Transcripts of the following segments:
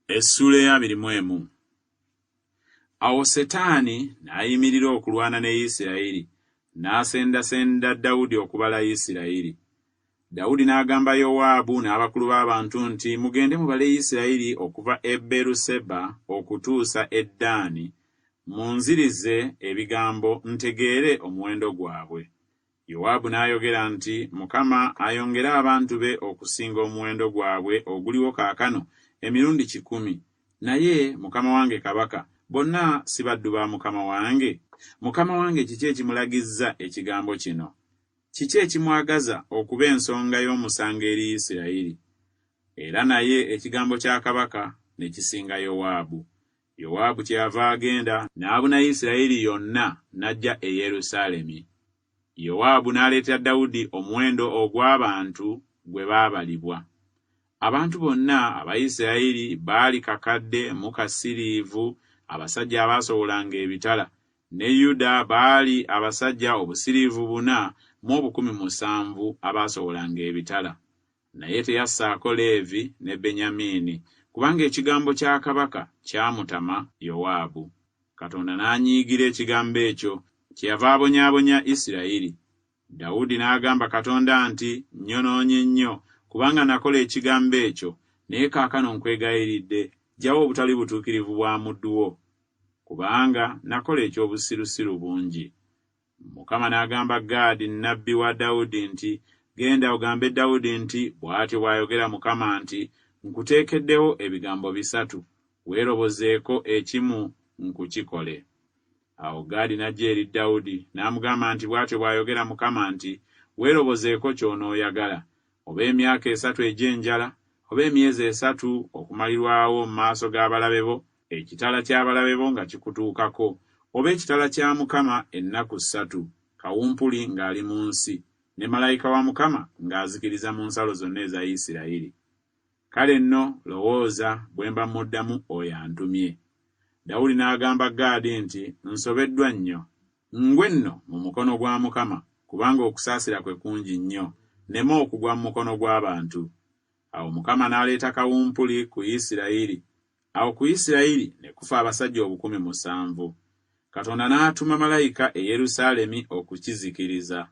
Essuula ya 21. Awo Setaani n'ayimirira okulwana ne Isirayiri, n'asendasenda Dawudi okubala Isirayiri. Dawudi n'agamba Yowaabu n'abakulu b'abantu nti, mugende mubale Isirayiri okuva e Beeruseba okutuusa e Ddaani, munzirize ebigambo ntegeere omuwendo gwabwe. Yowaabu n'ayogera nti, Mukama ayongere abantu be okusinga omuwendo gwabwe oguliwo kaakano emirundi 100. Naye mukama wange kabaka, bonna si baddu ba mukama wange? Mukama wange kiki ekimulagizza ekigambo kino? Kiki ekimwagaza okuba ensonga y'omusango eri Isirayiri? Era naye ekigambo kya kabaka ne kisinga Yowaabu. Yowaabu kyeyava agenda n'abuna Isirayiri yonna n'ajja e Yerusaalemi. Yowaabu n'aleetera Dawudi omuwendo ogw'abantu gwe baabalibwa. Abantu bonna Abayisirayiri baali kakadde mu kasiriivu abasajja abaasobolanga ebitala, ne Yuda baali abasajja obusiriivu 4,700 abaasobolanga ebitala. Naye teyassaako Leevi ne Benyamini, kubanga ekigambo kya kabaka kyamutama Yowaabu. Katonda n'anyiigira ekigambo ekyo, kyeyava abonyaabonya Isirayiri. Dawudi n'agamba Katonda nti, nnyonoonye nnyo, kubanga nakola ekigambo ekyo, naye kaakano nkwegayiridde, ggyawo obutali butuukirivu bwa muddu wo, kubanga nakola eky'obusirusiru bungi. Mukama n'agamba Gaadi nnabbi wa Dawudi nti, genda ogambe Dawudi nti, bw'atyo bw'ayogera Mukama nti, nkuteekeddewo ebigambo 3, weerobozeeko ekimu nkukikole. Awo Gaadi n'ajja eri Dawudi n'amugamba nti, bw'atyo bw'ayogera Mukama nti, weerobozeeko ky'onooyagala, oba emyaka 3 egy'enjala, oba emyezi 3 okumalirwawo mu maaso g'abalabe bo, ekitala ky'abalabe bo nga kikutuukako, oba ekitala kya Mukama ennaku 3, kawumpuli ng'ali mu nsi, ne malayika wa Mukama ng'azikiriza mu nsalo zonna eza Isirayiri. Kale nno lowooza bwe mba muddamu oyo antumye. Dawudi n'agamba Gaadi nti, nsobeddwa nnyo. Ngwe nno mu mukono gwa Mukama, kubanga okusaasira kwe kungi nnyo, nneme okugwa mu mukono gw'abantu. Awo Mukama n'aleeta kawumpuli ku Isirayiri. Awo ku Isirayiri ne kufa abasajja 7,000. Katonda n'atuma malayika e Yerusaalemi okukizikiriza.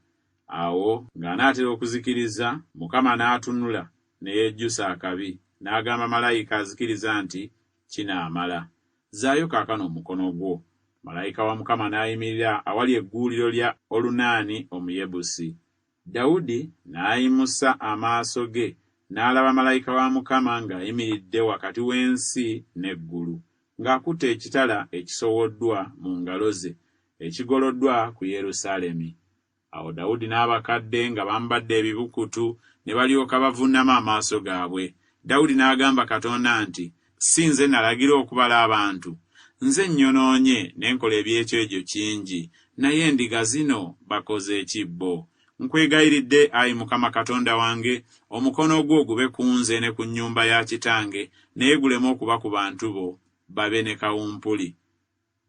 Awo ng'anaatera okuzikiriza, Mukama n'atunula ne yejjusa akabi, n'agamba malayika azikiriza nti, kinaamala. Zaayo kaakano omukono gwo. Malayika wa Mukama n'ayimirira awali egguuliro lya Olunaani Omuyebusi. Dawudi n'ayimusa amaaso ge, n'alaba malayika wa Mukama ng'ayimiridde wakati w'ensi n'eggulu, ng'akutte ekitala ekisowoddwa mu ngalo ze, ekigoloddwa ku Yerusaalemi. Awo Dawudi n'abakadde nga bambadde ebibukutu ne balyoka bavuunama amaaso gaabwe. Dawudi n'agamba Katonda nti, si nze nalagira okubala abantu? Nze nnyonoonye ne nkola ebyekyejo kingi, naye endiga zino bakoze ekibbo. Nkwegayiridde, Ayi Mukama Katonda wange, omukono gwo gube ku nze ne ku nnyumba ya kitange, naye guleme okuba ku bantu bo, babe ne kawumpuli.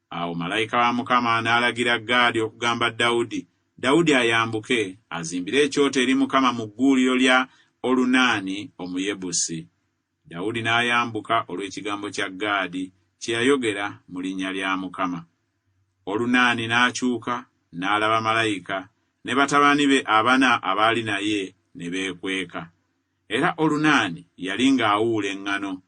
Awo malayika wa Mukama n'alagira Gaadi okugamba Dawudi ayambuke azimbire ekyoto eri Mukama mu gguuliro lya Olunaani Omuyebusi. Dawudi n'ayambuka olw'ekigambo kya Gaadi kye yayogera mu linnya lya Mukama. Olunaani n'akyuka n'alaba malayika, ne batabani be 4 abaali naye ne beekweka. Era Olunaani yali ng'awuula eŋŋano.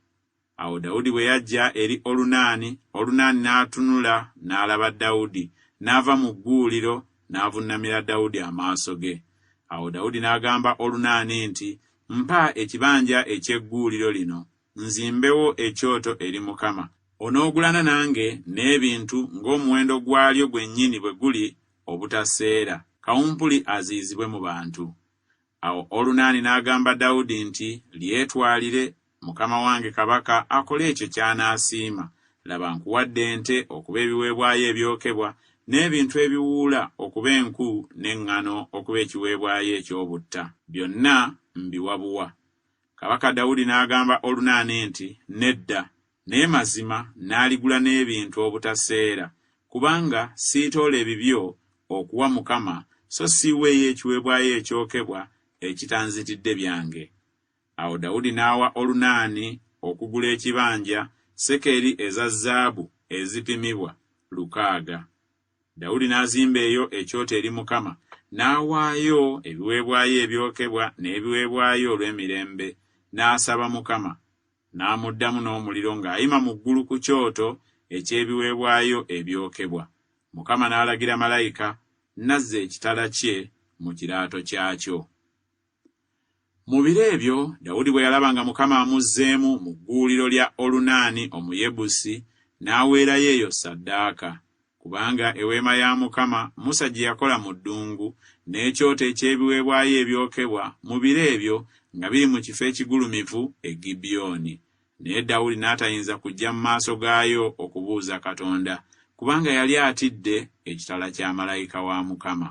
Awo Dawudi bwe yajja eri Olunaani, Olunaani n'atunula n'alaba Dawudi, n'ava mu gguuliro n'avunnamira Dawudi amaaso ge. Awo Dawudi n'agamba Olunaani nti, mpa ekibanja eky'egguuliro lino, nzimbewo ekyoto eri Mukama. Onoogulana nange n'ebintu ng'omuwendo gwalyo gwennyini bwe guli obutaseera, kawumpuli aziizibwe mu bantu. Awo Olunaani n'agamba Dawudi nti, lyetwalire, Mukama wange kabaka akole ekyo ky'anaasiima. Laba nkuwadde ente okuba ebiweebwayo ebyokebwa, n'ebintu ebiwuula okuba enku, n'eŋŋano okuba ekiweebwayo eky'obutta. Byonna mbiwabuwa. Kabaka Dawudi n'agamba Olunaani nti, nedda, naye mazima n'aligula n'ebintu obutaseera, kubanga siitoola ebibyo okuwa Mukama, so siiweeyo ekiweebwayo ekyokebwa ekitanzitidde byange. Awo Dawudi n'awa Olunaani okugula ekibanja sekeri eza zaabu ezipimibwa 600. Dawudi n'azimba eyo ekyoto eri Mukama, n'awaayo ebiweebwayo ebyokebwa n'ebiweebwayo olw'emirembe, n'asaba Mukama, n'amuddamu n'omuliro ng'ayima mu ggulu ku kyoto eky'ebiweebwayo ebyokebwa. Mukama n'alagira malayika, n'azza ekitala kye mu kiraato kyakyo. Mu biro ebyo Dawudi bwe yalaba nga Mukama amuzzeemu mu gguuliro lya Olunaani Omuyebusi, n'aweerayo eyo ssaddaaka, kubanga eweema ya Mukama Musa gye yakola mu ddungu, n'ekyoto eky'ebiweebwayo ebyokebwa mu biro ebyo nga biri mu kifo ekigulumivu e Gibyoni. Naye Dawudi n'atayinza kujja mu maaso gaayo okubuuza Katonda, kubanga yali atidde ekitala kya malayika wa Mukama.